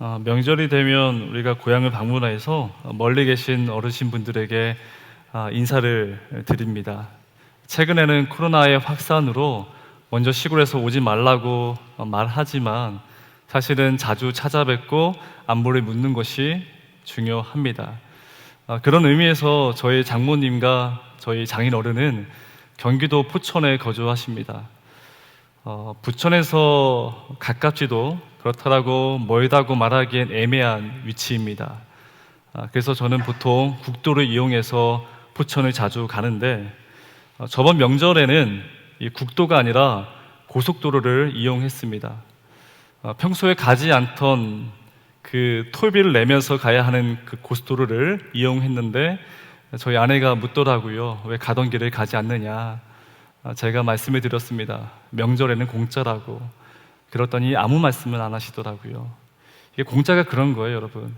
명절이 되면 우리가 고향을 방문해서 멀리 계신 어르신분들에게 인사를 드립니다. 최근에는 코로나의 확산으로 먼저 시골에서 오지 말라고 말하지만 사실은 자주 찾아뵙고 안부를 묻는 것이 중요합니다. 그런 의미에서 저희 장모님과 저희 장인어른은 경기도 포천에 거주하십니다. 부천에서 가깝지도 그렇다고 멀다고 말하기엔 애매한 위치입니다. 그래서 저는 보통 국도를 이용해서 포천을 자주 가는데 저번 명절에는 이 국도가 아니라 고속도로를 이용했습니다. 평소에 가지 않던 그 톨비를 내면서 가야 하는 그 고속도로를 이용했는데 저희 아내가 묻더라고요. 왜 가던 길을 가지 않느냐. 제가 말씀을 드렸습니다. 명절에는 공짜라고. 그랬더니 아무 말씀을 안 하시더라고요. 이게 공짜가 그런 거예요, 여러분.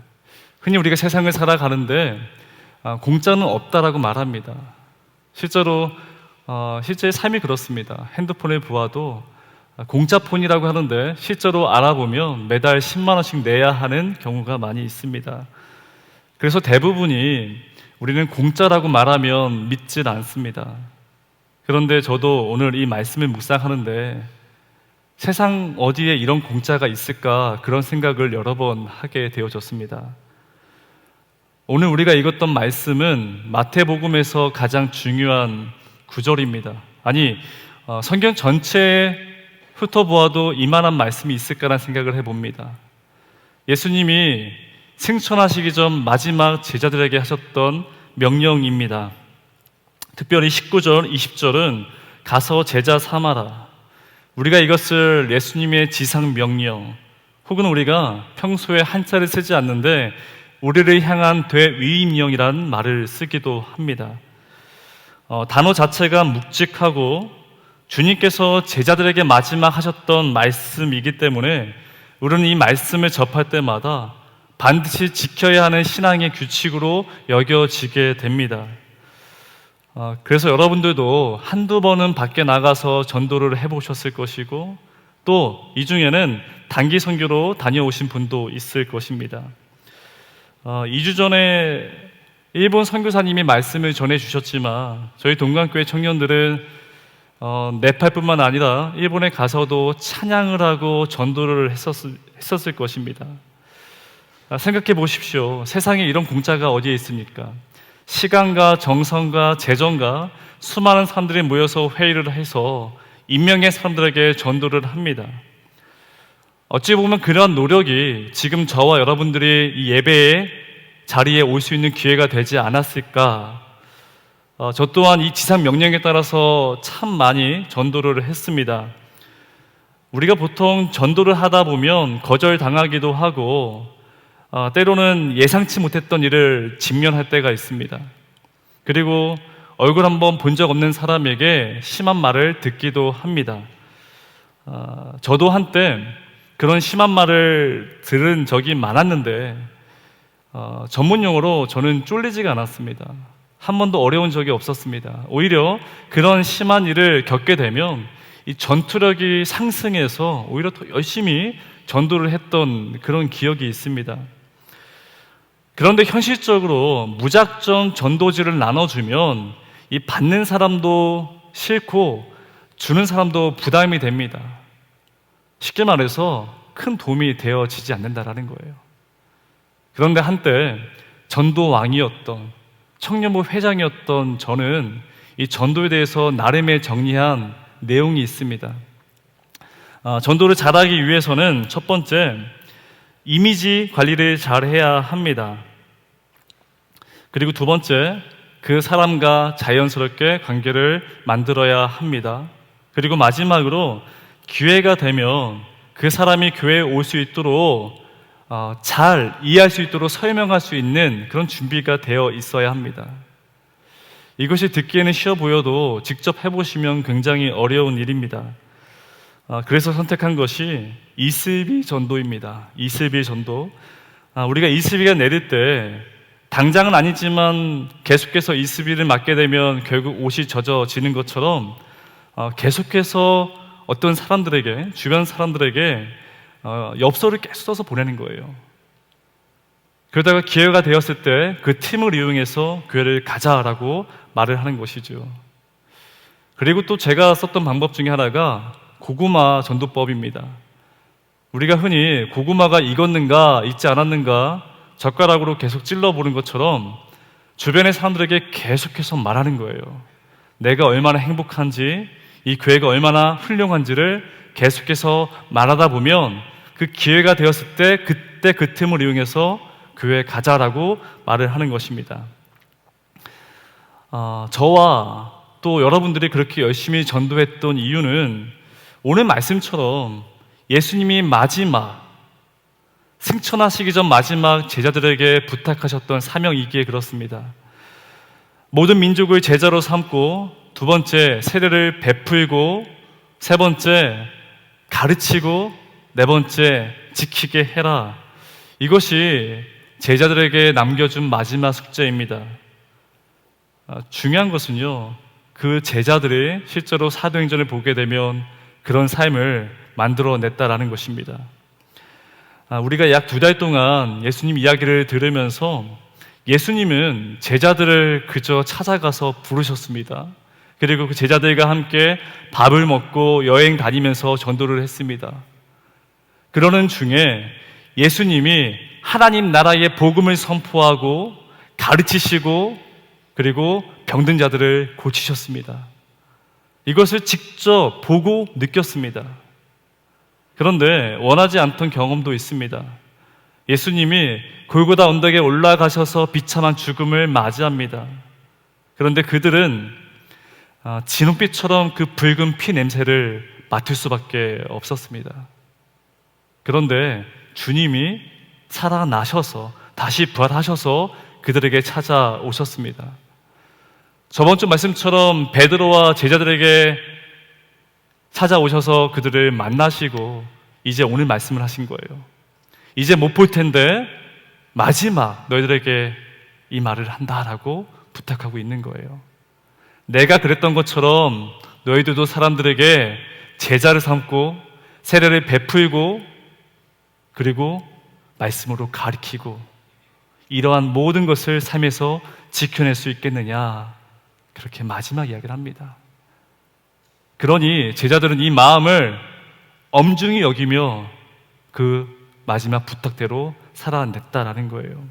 흔히 우리가 세상을 살아가는데 공짜는 없다라고 말합니다. 실제로 실제 삶이 그렇습니다. 핸드폰을 보아도 공짜 폰이라고 하는데 실제로 알아보면 매달 10만 원씩 내야 하는 경우가 많이 있습니다. 그래서 대부분이 우리는 공짜라고 말하면 믿질 않습니다. 그런데 저도 오늘 이 말씀을 묵상하는데 세상 어디에 이런 공짜가 있을까 그런 생각을 여러 번 하게 되어졌습니다. 오늘 우리가 읽었던 말씀은 마태복음에서 가장 중요한 구절입니다. 아니 성경 전체에 훑어보아도 이만한 말씀이 있을까라는 생각을 해봅니다. 예수님이 승천하시기 전 마지막 제자들에게 하셨던 명령입니다. 특별히 19절, 20절은 가서 제자 삼아라. 우리가 이것을 예수님의 지상 명령 혹은 우리가 평소에 한자를 쓰지 않는데 우리를 향한 되위임령이라는 말을 쓰기도 합니다. 단어 자체가 묵직하고 주님께서 제자들에게 마지막 하셨던 말씀이기 때문에 우리는 이 말씀을 접할 때마다 반드시 지켜야 하는 신앙의 규칙으로 여겨지게 됩니다. 그래서 여러분들도 한두 번은 밖에 나가서 전도를 해보셨을 것이고 또 이 중에는 단기 선교로 다녀오신 분도 있을 것입니다. 2주 전에 일본 선교사님이 말씀을 전해주셨지만 저희 동강교회 청년들은 네팔뿐만 아니라 일본에 가서도 찬양을 하고 전도를 했었을 것입니다. 생각해 보십시오. 세상에 이런 공짜가 어디에 있습니까? 시간과 정성과 재정과 수많은 사람들이 모여서 회의를 해서 인명의 사람들에게 전도를 합니다. 어찌 보면 그러한 노력이 지금 저와 여러분들이 이 예배의 자리에 올 수 있는 기회가 되지 않았을까. 저 또한 이 지상 명령에 따라서 참 많이 전도를 했습니다. 우리가 보통 전도를 하다 보면 거절당하기도 하고 때로는 예상치 못했던 일을 직면할 때가 있습니다. 그리고 얼굴 한번 본 적 없는 사람에게 심한 말을 듣기도 합니다. 저도 한때 그런 심한 말을 들은 적이 많았는데 전문용어로 저는 쫄리지가 않았습니다. 한 번도 어려운 적이 없었습니다. 오히려 그런 심한 일을 겪게 되면 이 전투력이 상승해서 오히려 더 열심히 전도를 했던 그런 기억이 있습니다. 그런데 현실적으로 무작정 전도지를 나눠주면 이 받는 사람도 싫고 주는 사람도 부담이 됩니다. 쉽게 말해서 큰 도움이 되어지지 않는다라는 거예요. 그런데 한때 전도왕이었던 청년부 회장이었던 저는 이 전도에 대해서 나름의 정리한 내용이 있습니다. 전도를 잘하기 위해서는 첫 번째 이미지 관리를 잘 해야 합니다. 그리고 두 번째, 그 사람과 자연스럽게 관계를 만들어야 합니다. 그리고 마지막으로 기회가 되면 그 사람이 교회에 올 수 있도록 잘 이해할 수 있도록 설명할 수 있는 그런 준비가 되어 있어야 합니다. 이것이 듣기에는 쉬워 보여도 직접 해보시면 굉장히 어려운 일입니다. 그래서 선택한 것이 이슬비 전도입니다. 이슬비 전도. 우리가 이슬비가 내릴 때 당장은 아니지만 계속해서 이슬비를 맞게 되면 결국 옷이 젖어지는 것처럼 계속해서 어떤 사람들에게, 주변 사람들에게 엽서를 계속 써서 보내는 거예요. 그러다가 기회가 되었을 때 그 틈을 이용해서 교회를 가자라고 말을 하는 것이죠. 그리고 또 제가 썼던 방법 중에 하나가 고구마 전도법입니다. 우리가 흔히 고구마가 익었는가 익지 않았는가 젓가락으로 계속 찔러보는 것처럼 주변의 사람들에게 계속해서 말하는 거예요. 내가 얼마나 행복한지, 이 교회가 얼마나 훌륭한지를 계속해서 말하다 보면 그 기회가 되었을 때 그때 그 틈을 이용해서 교회에 가자라고 말을 하는 것입니다. 저와 또 여러분들이 그렇게 열심히 전도했던 이유는 오늘 말씀처럼 예수님이 마지막 승천하시기 전 마지막 제자들에게 부탁하셨던 사명이기에 그렇습니다. 모든 민족을 제자로 삼고, 두 번째 세례를 베풀고, 세 번째 가르치고, 네 번째 지키게 해라. 이것이 제자들에게 남겨준 마지막 숙제입니다. 중요한 것은요, 그 제자들이 실제로 사도행전을 보게 되면 그런 삶을 만들어냈다라는 것입니다. 우리가 약 2달 동안 예수님 이야기를 들으면서 예수님은 제자들을 그저 찾아가서 부르셨습니다. 그리고 그 제자들과 함께 밥을 먹고 여행 다니면서 전도를 했습니다. 그러는 중에 예수님이 하나님 나라의 복음을 선포하고 가르치시고 그리고 병든 자들을 고치셨습니다. 이것을 직접 보고 느꼈습니다. 그런데 원하지 않던 경험도 있습니다. 예수님이 골고다 언덕에 올라가셔서 비참한 죽음을 맞이합니다. 그런데 그들은 진홍빛처럼 그 붉은 피 냄새를 맡을 수밖에 없었습니다. 그런데 주님이 살아나셔서 다시 부활하셔서 그들에게 찾아오셨습니다. 저번 주 말씀처럼 베드로와 제자들에게 찾아오셔서 그들을 만나시고 이제 오늘 말씀을 하신 거예요. 이제 못 볼 텐데 마지막 너희들에게 이 말을 한다라고 부탁하고 있는 거예요. 내가 그랬던 것처럼 너희들도 사람들에게 제자를 삼고 세례를 베풀고 그리고 말씀으로 가르치고 이러한 모든 것을 삶에서 지켜낼 수 있겠느냐, 그렇게 마지막 이야기를 합니다. 그러니 제자들은 이 마음을 엄중히 여기며 그 마지막 부탁대로 살아냈다라는 거예요.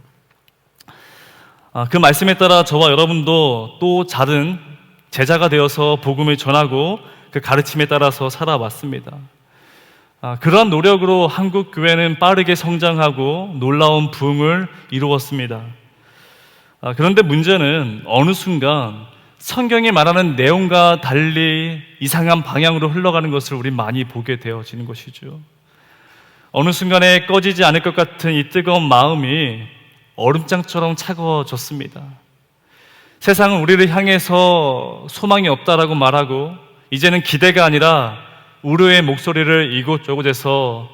그 말씀에 따라 저와 여러분도 또 다른 제자가 되어서 복음을 전하고 그 가르침에 따라서 살아왔습니다. 그러한 노력으로 한국 교회는 빠르게 성장하고 놀라운 부흥을 이루었습니다. 그런데 문제는 어느 순간 성경이 말하는 내용과 달리 이상한 방향으로 흘러가는 것을 우리 많이 보게 되어지는 것이죠. 어느 순간에 꺼지지 않을 것 같은 이 뜨거운 마음이 얼음장처럼 차가워졌습니다. 세상은 우리를 향해서 소망이 없다라고 말하고 이제는 기대가 아니라 우려의 목소리를 이곳저곳에서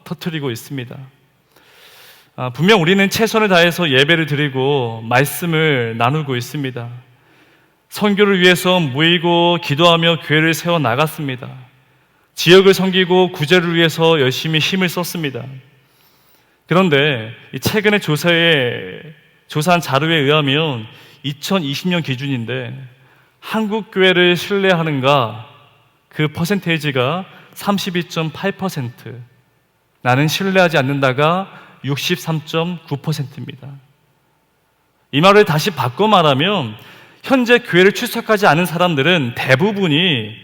터뜨리고 있습니다. 분명 우리는 최선을 다해서 예배를 드리고 말씀을 나누고 있습니다. 선교를 위해서 모이고 기도하며 교회를 세워 나갔습니다. 지역을 섬기고 구제를 위해서 열심히 힘을 썼습니다. 그런데 최근에 조사한 자료에 의하면 2020년 기준인데 한국 교회를 신뢰하는가 그 퍼센테이지가 32.8%, 나는 신뢰하지 않는다가 63.9%입니다. 이 말을 다시 바꿔 말하면 현재 교회를 출석하지 않은 사람들은 대부분이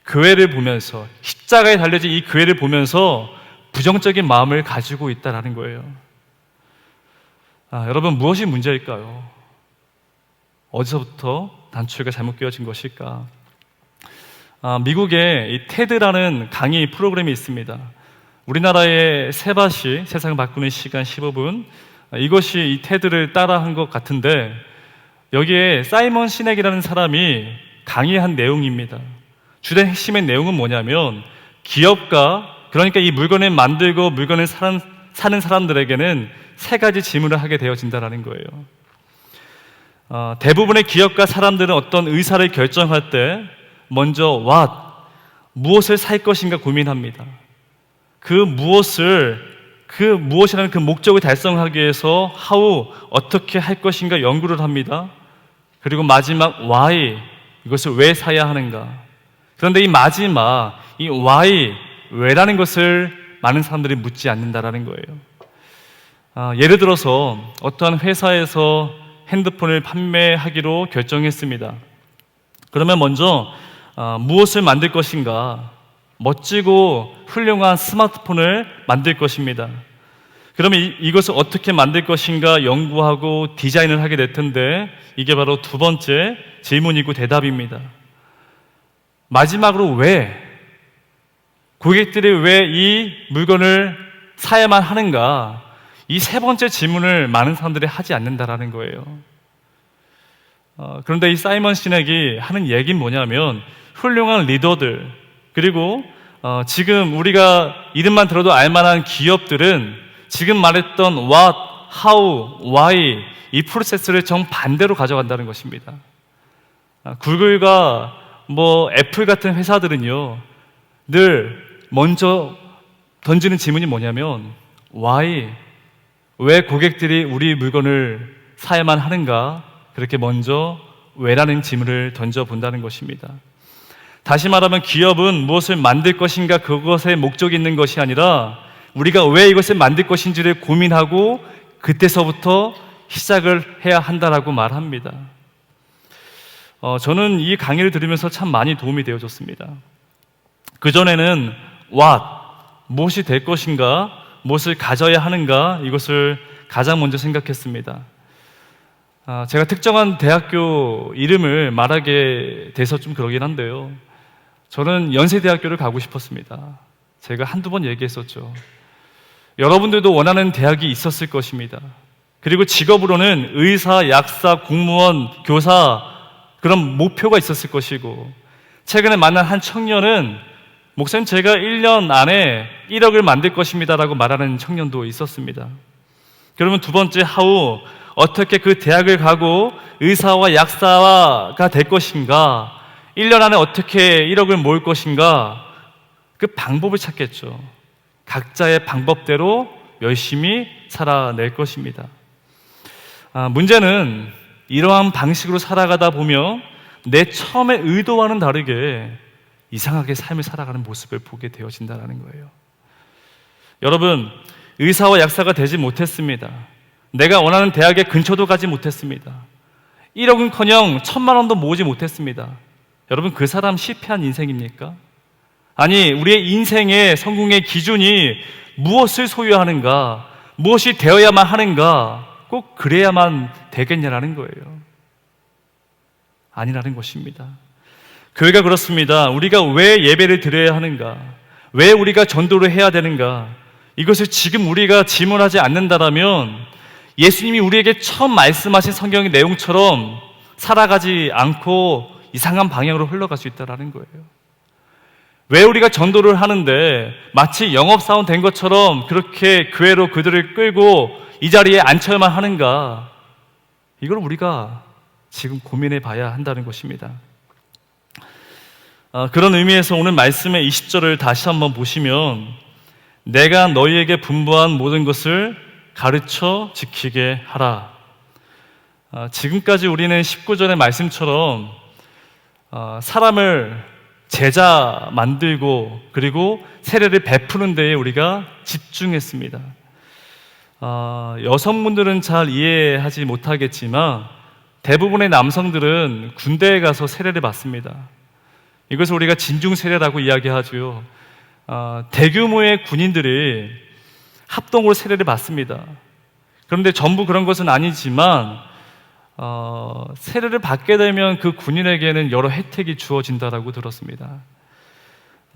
교회를 보면서, 십자가에 달려진 이 교회를 보면서 부정적인 마음을 가지고 있다는 거예요. 여러분, 무엇이 문제일까요? 어디서부터 단추가 잘못 끼워진 것일까? 미국에 이 테드라는 강의 프로그램이 있습니다. 우리나라의 세바시, 세상을 바꾸는 시간 15분, 이것이 이 테드를 따라한 것 같은데 여기에 사이먼 시넥이라는 사람이 강의한 내용입니다. 주된 핵심의 내용은 뭐냐면 기업가, 그러니까 이 물건을 만들고 물건을 사는 사람들에게는 세 가지 질문을 하게 되어진다는 거예요. 대부분의 기업가 사람들은 어떤 의사를 결정할 때 먼저 무엇을 살 것인가 고민합니다. 그 무엇을 그 무엇이라는 그 목적을 달성하기 위해서 how, 어떻게 할 것인가 연구를 합니다. 그리고 마지막 why, 이것을 왜 사야 하는가. 그런데 이 마지막, 이 why, 왜라는 것을 많은 사람들이 묻지 않는다라는 거예요. 예를 들어서 어떠한 회사에서 핸드폰을 판매하기로 결정했습니다. 그러면 먼저 무엇을 만들 것인가, 멋지고 훌륭한 스마트폰을 만들 것입니다. 그러면 이것을 어떻게 만들 것인가 연구하고 디자인을 하게 될 텐데, 이게 바로 두 번째 질문이고 대답입니다. 마지막으로 왜, 고객들이 왜 이 물건을 사야만 하는가, 이 세 번째 질문을 많은 사람들이 하지 않는다라는 거예요. 그런데 이 사이먼 시넥이 하는 얘기는 뭐냐면, 훌륭한 리더들, 그리고 지금 우리가 이름만 들어도 알만한 기업들은 지금 말했던 what, how, why 이 프로세스를 정반대로 가져간다는 것입니다. 구글과 애플 같은 회사들은요, 늘 먼저 던지는 질문이 뭐냐면 why, 왜 고객들이 우리 물건을 사야만 하는가, 그렇게 먼저 왜라는 질문을 던져본다는 것입니다. 다시 말하면 기업은 무엇을 만들 것인가, 그것에 목적이 있는 것이 아니라 우리가 왜 이것을 만들 것인지를 고민하고 그때서부터 시작을 해야 한다라고 말합니다. 저는 이 강의를 들으면서 참 많이 도움이 되어졌습니다. 그전에는 what, 무엇이 될 것인가, 무엇을 가져야 하는가, 이것을 가장 먼저 생각했습니다. 제가 특정한 대학교 이름을 말하게 돼서 좀 그러긴 한데요, 저는 연세대학교를 가고 싶었습니다. 제가 한두 번 얘기했었죠. 여러분들도 원하는 대학이 있었을 것입니다. 그리고 직업으로는 의사, 약사, 공무원, 교사, 그런 목표가 있었을 것이고, 최근에 만난 한 청년은 목사님, 제가 1년 안에 1억을 만들 것입니다 라고 말하는 청년도 있었습니다. 그러면 두 번째 how, 어떻게 그 대학을 가고 의사와 약사가 될 것인가, 1년 안에 어떻게 1억을 모을 것인가, 그 방법을 찾겠죠. 각자의 방법대로 열심히 살아낼 것입니다. 문제는 이러한 방식으로 살아가다 보면 내 처음에 의도와는 다르게 이상하게 삶을 살아가는 모습을 보게 되어진다는 거예요. 여러분, 의사와 약사가 되지 못했습니다. 내가 원하는 대학의 근처도 가지 못했습니다. 1억은커녕 1,000만 원도 모으지 못했습니다. 여러분, 그 사람 실패한 인생입니까? 아니, 우리의 인생의 성공의 기준이 무엇을 소유하는가, 무엇이 되어야만 하는가, 꼭 그래야만 되겠냐라는 거예요. 아니라는 것입니다. 교회가 그렇습니다. 우리가 왜 예배를 드려야 하는가, 왜 우리가 전도를 해야 되는가, 이것을 지금 우리가 질문하지 않는다라면 예수님이 우리에게 처음 말씀하신 성경의 내용처럼 살아가지 않고 이상한 방향으로 흘러갈 수 있다는 거예요. 왜 우리가 전도를 하는데 마치 영업사원 된 것처럼 그렇게 교회로 그들을 끌고 이 자리에 앉혀야만 하는가, 이걸 우리가 지금 고민해 봐야 한다는 것입니다. 그런 의미에서 오늘 말씀의 20절을 다시 한번 보시면, 내가 너희에게 분부한 모든 것을 가르쳐 지키게 하라. 지금까지 우리는 19절의 말씀처럼 사람을 제자 만들고 그리고 세례를 베푸는 데에 우리가 집중했습니다. 여성분들은 잘 이해하지 못하겠지만 대부분의 남성들은 군대에 가서 세례를 받습니다. 이것을 우리가 진중 세례라고 이야기하죠. 대규모의 군인들이 합동으로 세례를 받습니다. 그런데 전부 그런 것은 아니지만 세례를 받게 되면 그 군인에게는 여러 혜택이 주어진다라고 들었습니다.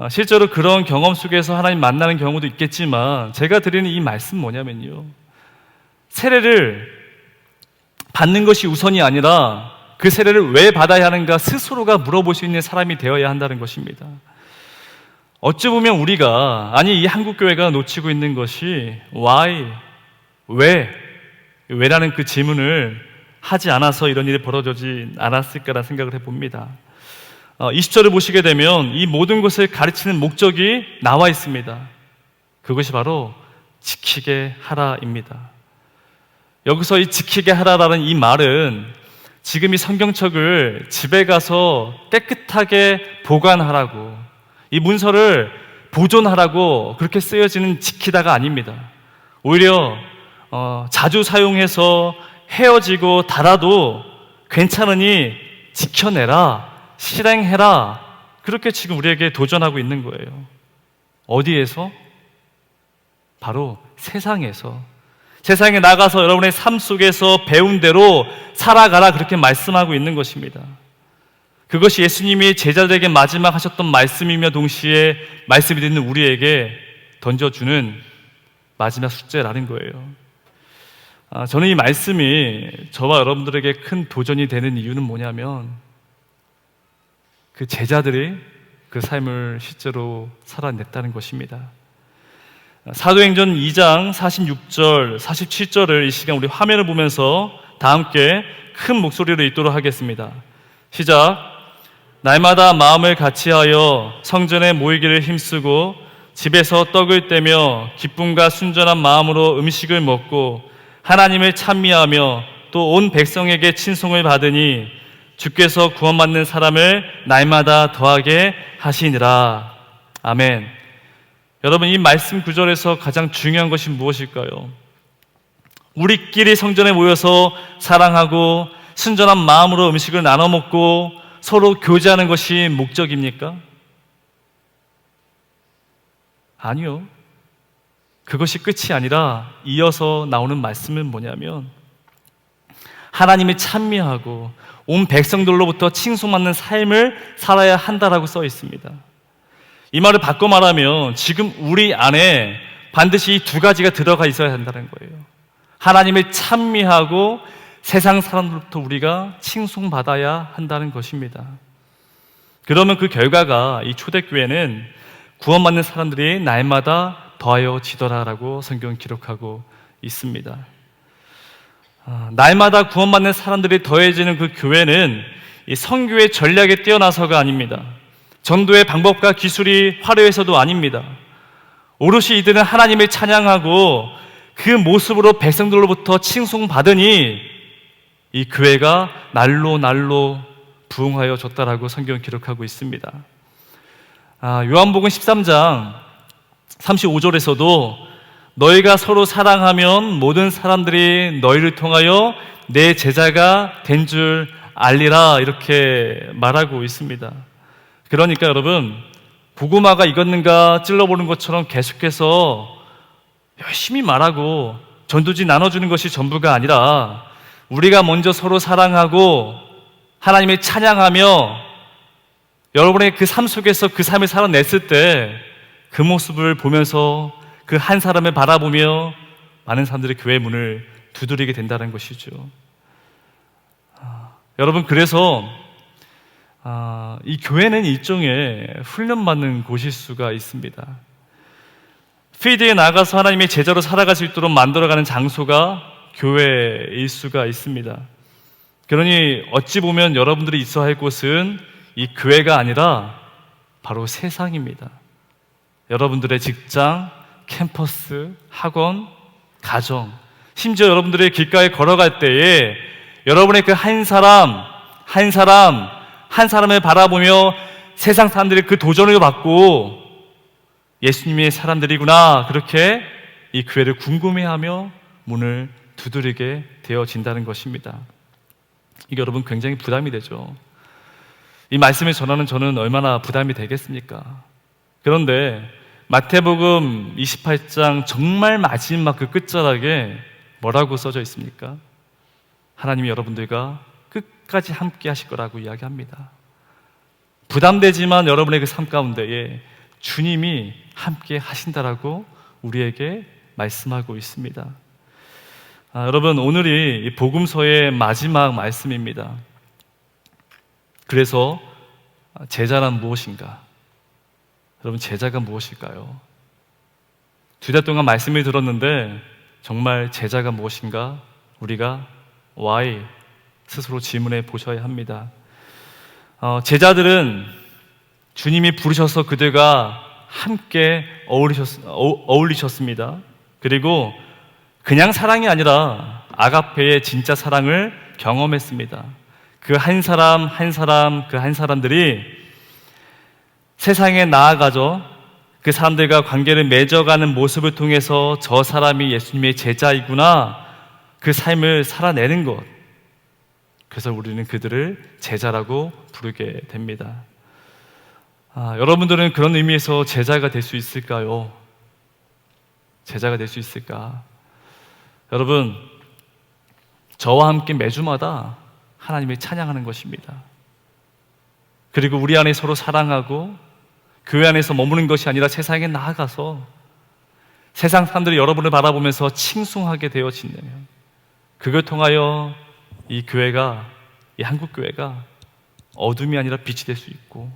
실제로 그런 경험 속에서 하나님 만나는 경우도 있겠지만, 제가 드리는 이 말씀 뭐냐면요, 세례를 받는 것이 우선이 아니라 그 세례를 왜 받아야 하는가 스스로가 물어볼 수 있는 사람이 되어야 한다는 것입니다. 어찌 보면 우리가, 아니 이 한국교회가 놓치고 있는 것이 why, 왜라는 그 질문을 하지 않아서 이런 일이 벌어지지 않았을까라는 생각을 해봅니다. 20절을 보시게 되면 이 모든 것을 가르치는 목적이 나와 있습니다. 그것이 바로 지키게 하라입니다. 여기서 이 지키게 하라라는 이 말은 지금 이 성경책을 집에 가서 깨끗하게 보관하라고, 이 문서를 보존하라고 그렇게 쓰여지는 지키다가 아닙니다. 오히려 자주 사용해서 헤어지고 닳아도 괜찮으니 지켜내라, 실행해라, 그렇게 지금 우리에게 도전하고 있는 거예요. 어디에서? 바로 세상에서. 세상에 나가서 여러분의 삶 속에서 배운 대로 살아가라, 그렇게 말씀하고 있는 것입니다. 그것이 예수님이 제자들에게 마지막 하셨던 말씀이며 동시에 말씀이 듣는 우리에게 던져주는 마지막 숙제라는 거예요. 저는 이 말씀이 저와 여러분들에게 큰 도전이 되는 이유는 뭐냐면, 그 제자들이 그 삶을 실제로 살아냈다는 것입니다. 사도행전 2장 46절, 47절을 이 시간 우리 화면을 보면서 다 함께 큰 목소리로 읽도록 하겠습니다. 시작. 날마다 마음을 같이하여 성전에 모이기를 힘쓰고 집에서 떡을 떼며 기쁨과 순전한 마음으로 음식을 먹고 하나님을 찬미하며 또 온 백성에게 친송을 받으니 주께서 구원받는 사람을 날마다 더하게 하시니라. 아멘. 여러분, 이 말씀 구절에서 가장 중요한 것이 무엇일까요? 우리끼리 성전에 모여서 사랑하고 순전한 마음으로 음식을 나눠 먹고 서로 교제하는 것이 목적입니까? 아니요. 그것이 끝이 아니라 이어서 나오는 말씀은 뭐냐면, 하나님을 찬미하고 온 백성들로부터 칭송받는 삶을 살아야 한다라고 써 있습니다. 이 말을 바꿔 말하면 지금 우리 안에 반드시 이 두 가지가 들어가 있어야 한다는 거예요. 하나님을 찬미하고 세상 사람들로부터 우리가 칭송받아야 한다는 것입니다. 그러면 그 결과가 이 초대교회는 구원받는 사람들이 날마다 더하여지더라라고 성경은 기록하고 있습니다. 날마다 구원받는 사람들이 더해지는 그 교회는 이 선교의 전략에 뛰어나서가 아닙니다. 전도의 방법과 기술이 화려해서도 아닙니다. 오롯이 이들은 하나님을 찬양하고 그 모습으로 백성들로부터 칭송받으니 이 교회가 날로 날로 부흥하여졌다라고 성경은 기록하고 있습니다. 요한복음 13장 35절에서도 너희가 서로 사랑하면 모든 사람들이 너희를 통하여 내 제자가 된 줄 알리라, 이렇게 말하고 있습니다. 그러니까 여러분, 고구마가 익었는가 찔러보는 것처럼 계속해서 열심히 말하고 전도지 나눠주는 것이 전부가 아니라, 우리가 먼저 서로 사랑하고 하나님을 찬양하며 여러분의 그 삶 속에서 그 삶을 살아냈을 때 그 모습을 보면서 그 한 사람을 바라보며 많은 사람들이 교회 문을 두드리게 된다는 것이죠. 여러분, 그래서 이 교회는 일종의 훈련받는 곳일 수가 있습니다. 필드에 나가서 하나님의 제자로 살아갈 수 있도록 만들어가는 장소가 교회일 수가 있습니다. 그러니 어찌 보면 여러분들이 있어야 할 곳은 이 교회가 아니라 바로 세상입니다. 여러분들의 직장, 캠퍼스, 학원, 가정, 심지어 여러분들의 길가에 걸어갈 때에 여러분의 그 한 사람을 바라보며 세상 사람들이 그 도전을 받고 예수님의 사람들이구나, 그렇게 이 교회를 궁금해하며 문을 두드리게 되어진다는 것입니다. 이게 여러분 굉장히 부담이 되죠. 이 말씀을 전하는 저는 얼마나 부담이 되겠습니까? 그런데 마태복음 28장 정말 마지막 그 끝자락에 뭐라고 써져 있습니까? 하나님이 여러분들과 끝까지 함께 하실 거라고 이야기합니다. 부담되지만 여러분의 그 삶 가운데에 주님이 함께 하신다라고 우리에게 말씀하고 있습니다. 여러분, 오늘이 이 복음서의 마지막 말씀입니다. 그래서 제자란 무엇인가? 여러분, 제자가 무엇일까요? 2달 동안 말씀을 들었는데 정말 제자가 무엇인가? 우리가 why 스스로 질문해 보셔야 합니다. 제자들은 주님이 부르셔서 그들과 함께 어울리셨습니다. 그리고 그냥 사랑이 아니라 아가페의 진짜 사랑을 경험했습니다. 그 한 사람 한 사람 그 한 사람들이 세상에 나아가죠. 그 사람들과 관계를 맺어가는 모습을 통해서 저 사람이 예수님의 제자이구나, 그 삶을 살아내는 것. 그래서 우리는 그들을 제자라고 부르게 됩니다. 여러분들은 그런 의미에서 제자가 될 수 있을까요? 제자가 될 수 있을까? 여러분, 저와 함께 매주마다 하나님을 찬양하는 것입니다. 그리고 우리 안에 서로 사랑하고 교회 안에서 머무는 것이 아니라 세상에 나아가서 세상 사람들이 여러분을 바라보면서 칭송하게 되어진다면, 그걸 통하여 이 교회가, 이 한국교회가 어둠이 아니라 빛이 될 수 있고,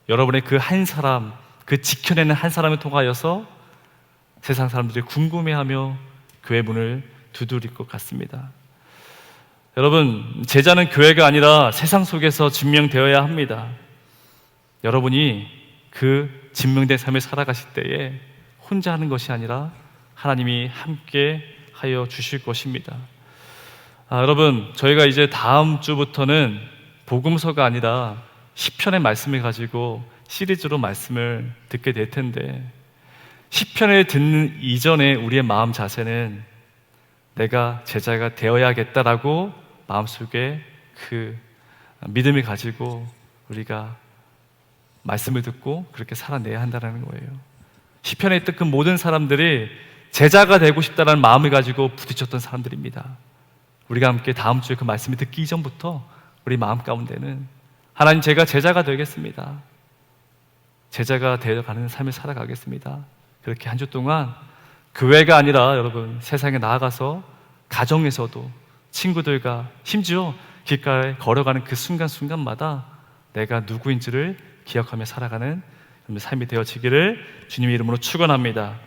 여러분의 그 한 사람, 그 지켜내는 한 사람을 통하여서 세상 사람들이 궁금해하며 교회 문을 두드릴 것 같습니다. 여러분, 제자는 교회가 아니라 세상 속에서 증명되어야 합니다. 여러분이 그 증명된 삶을 살아가실 때에 혼자 하는 것이 아니라 하나님이 함께 하여 주실 것입니다. 여러분, 저희가 이제 다음 주부터는 복음서가 아니라 시편의 말씀을 가지고 시리즈로 말씀을 듣게 될 텐데, 시편을 듣는 이전에 우리의 마음 자세는 내가 제자가 되어야겠다라고 마음속에 그 믿음을 가지고 우리가 말씀을 듣고 그렇게 살아내야 한다는 거예요. 시편에 있던 그 모든 사람들이 제자가 되고 싶다는 마음을 가지고 부딪혔던 사람들입니다. 우리가 함께 다음 주에 그 말씀을 듣기 이전부터 우리 마음 가운데는 하나님, 제가 제자가 되겠습니다. 제자가 되어가는 삶을 살아가겠습니다. 그렇게 한 주 동안 교회가 아니라 여러분 세상에 나아가서 가정에서도 친구들과 심지어 길가에 걸어가는 그 순간순간마다 내가 누구인지를 기억하며 살아가는 삶이 되어지기를 주님의 이름으로 축원합니다.